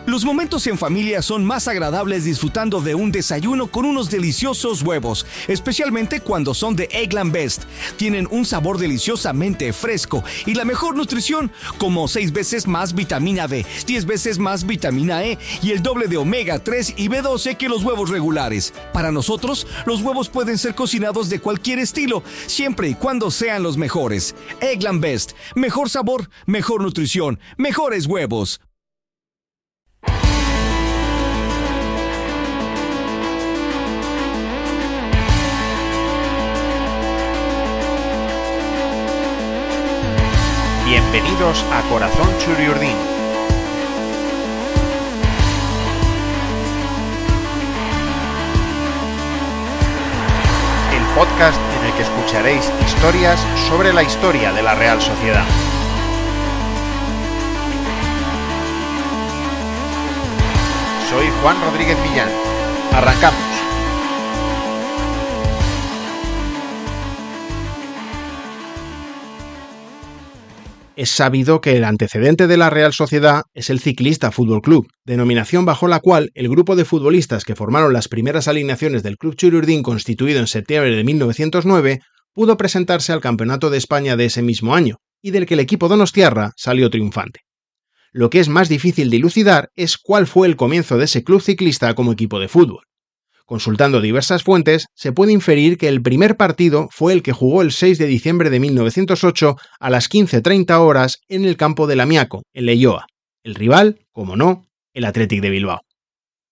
Los momentos en familia son más agradables disfrutando de un desayuno con unos deliciosos huevos, especialmente cuando son de Eggland Best. Tienen un sabor deliciosamente fresco y la mejor nutrición, como 6 veces más vitamina D, 10 veces más vitamina E y el doble de omega 3 y B12 que los huevos regulares. Para nosotros, los huevos pueden ser cocinados de cualquier estilo, siempre y cuando sean los mejores. Eggland Best, mejor sabor, mejor nutrición, mejores huevos. Bienvenidos a Corazón Churiurdin. El podcast en el que escucharéis historias sobre la historia de la Real Sociedad. Soy Juan Rodríguez Millán. Arrancamos. Es sabido que el antecedente de la Real Sociedad es el Ciclista Fútbol Club, denominación bajo la cual el grupo de futbolistas que formaron las primeras alineaciones del Club Churiurdin, constituido en septiembre de 1909, pudo presentarse al Campeonato de España de ese mismo año, y del que el equipo donostiarra salió triunfante. Lo que es más difícil de dilucidar es cuál fue el comienzo de ese club ciclista como equipo de fútbol. Consultando diversas fuentes, se puede inferir que el primer partido fue el que jugó el 6 de diciembre de 1908 a las 15:30 horas en el campo del Amiaco, en Leioa. El rival, como no, el Athletic de Bilbao.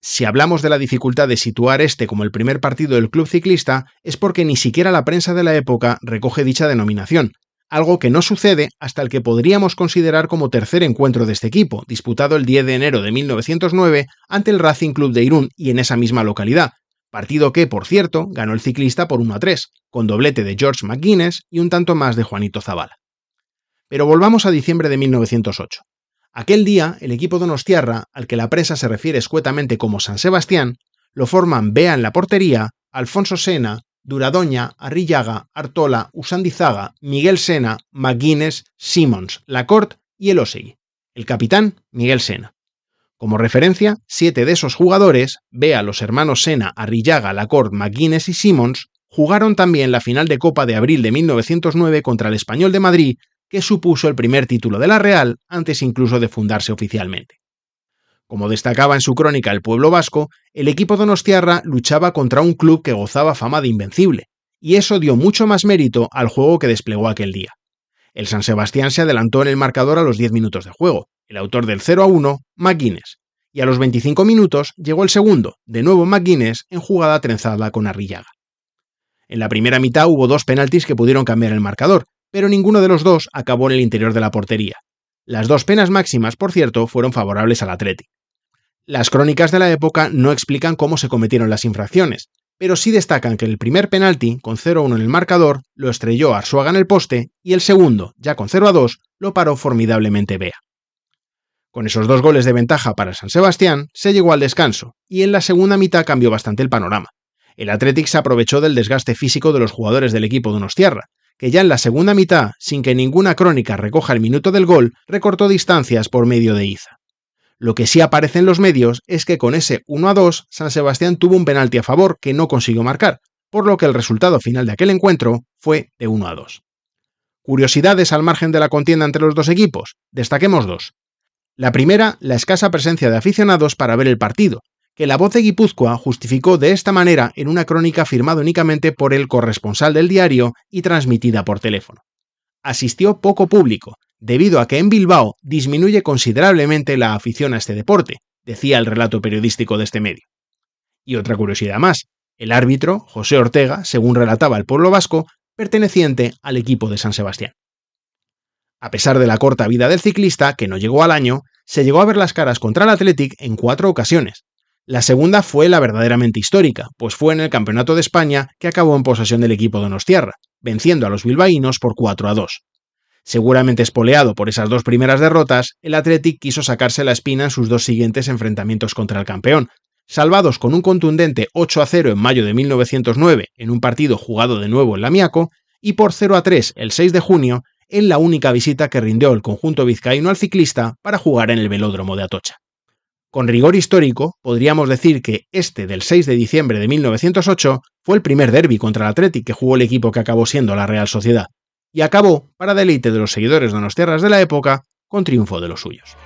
Si hablamos de la dificultad de situar este como el primer partido del club ciclista, es porque ni siquiera la prensa de la época recoge dicha denominación, algo que no sucede hasta el que podríamos considerar como tercer encuentro de este equipo, disputado el 10 de enero de 1909 ante el Racing Club de Irún y en esa misma localidad. Partido que, por cierto, ganó el ciclista por 1-3, con doblete de George McGuinness y un tanto más de Juanito Zabala. Pero volvamos a diciembre de 1908. Aquel día, el equipo donostiarra, al que la prensa se refiere escuetamente como San Sebastián, lo forman Bea en la portería, Alfonso Sena, Duradoña, Arrillaga, Artola, Usandizaga, Miguel Sena, McGuinness, Simmons, Lacorte y Elosegui. El capitán, Miguel Sena. Como referencia, 7 de esos jugadores, vea los hermanos Sena, Arrillaga, Lacorte, McGuinness y Simmons, jugaron también la final de Copa de abril de 1909 contra el Español de Madrid, que supuso el primer título de la Real antes incluso de fundarse oficialmente. Como destacaba en su crónica El Pueblo Vasco, el equipo donostiarra luchaba contra un club que gozaba fama de invencible, y eso dio mucho más mérito al juego que desplegó aquel día. El San Sebastián se adelantó en el marcador a los 10 minutos de juego, el autor del 0-1, McGuinness, y a los 25 minutos llegó el segundo, de nuevo McGuinness, en jugada trenzada con Arrillaga. En la primera mitad hubo 2 penaltis que pudieron cambiar el marcador, pero ninguno de los dos acabó en el interior de la portería. Las 2 penas máximas, por cierto, fueron favorables al Athletic. Las crónicas de la época no explican cómo se cometieron las infracciones, pero sí destacan que el primer penalti, con 0-1 en el marcador, lo estrelló Arzuaga en el poste, y el segundo, ya con 0-2, lo paró formidablemente Bea. Con esos 2 goles de ventaja para el San Sebastián, se llegó al descanso, y en la segunda mitad cambió bastante el panorama. El Athletic se aprovechó del desgaste físico de los jugadores del equipo donostiarra, que ya en la segunda mitad, sin que ninguna crónica recoja el minuto del gol, recortó distancias por medio de Iza. Lo que sí aparece en los medios es que con ese 1-2, San Sebastián tuvo un penalti a favor que no consiguió marcar, por lo que el resultado final de aquel encuentro fue de 1-2. Curiosidades al margen de la contienda entre los dos equipos, destaquemos 2. La primera, la escasa presencia de aficionados para ver el partido, que La Voz de Guipúzcoa justificó de esta manera en una crónica firmada únicamente por el corresponsal del diario y transmitida por teléfono. Asistió poco público, debido a que en Bilbao disminuye considerablemente la afición a este deporte, decía el relato periodístico de este medio. Y otra curiosidad más, el árbitro, José Ortega, según relataba El Pueblo Vasco, perteneciente al equipo de San Sebastián. A pesar de la corta vida del ciclista, que no llegó al año, se llegó a ver las caras contra el Athletic en 4 ocasiones. La segunda fue la verdaderamente histórica, pues fue en el Campeonato de España que acabó en posesión del equipo donostiarra, venciendo a los bilbaínos por 4-2. Seguramente espoleado por esas 2 primeras derrotas, el Athletic quiso sacarse la espina en sus 2 siguientes enfrentamientos contra el campeón, salvados con un contundente 8-0 en mayo de 1909 en un partido jugado de nuevo en Lamiaco y por 0-3 el 6 de junio en la única visita que rindió el conjunto vizcaíno al ciclista para jugar en el velódromo de Atocha. Con rigor histórico, podríamos decir que este del 6 de diciembre de 1908 fue el primer derbi contra el Athletic que jugó el equipo que acabó siendo la Real Sociedad, y acabó, para deleite de los seguidores donostiarras de la época, con triunfo de los suyos.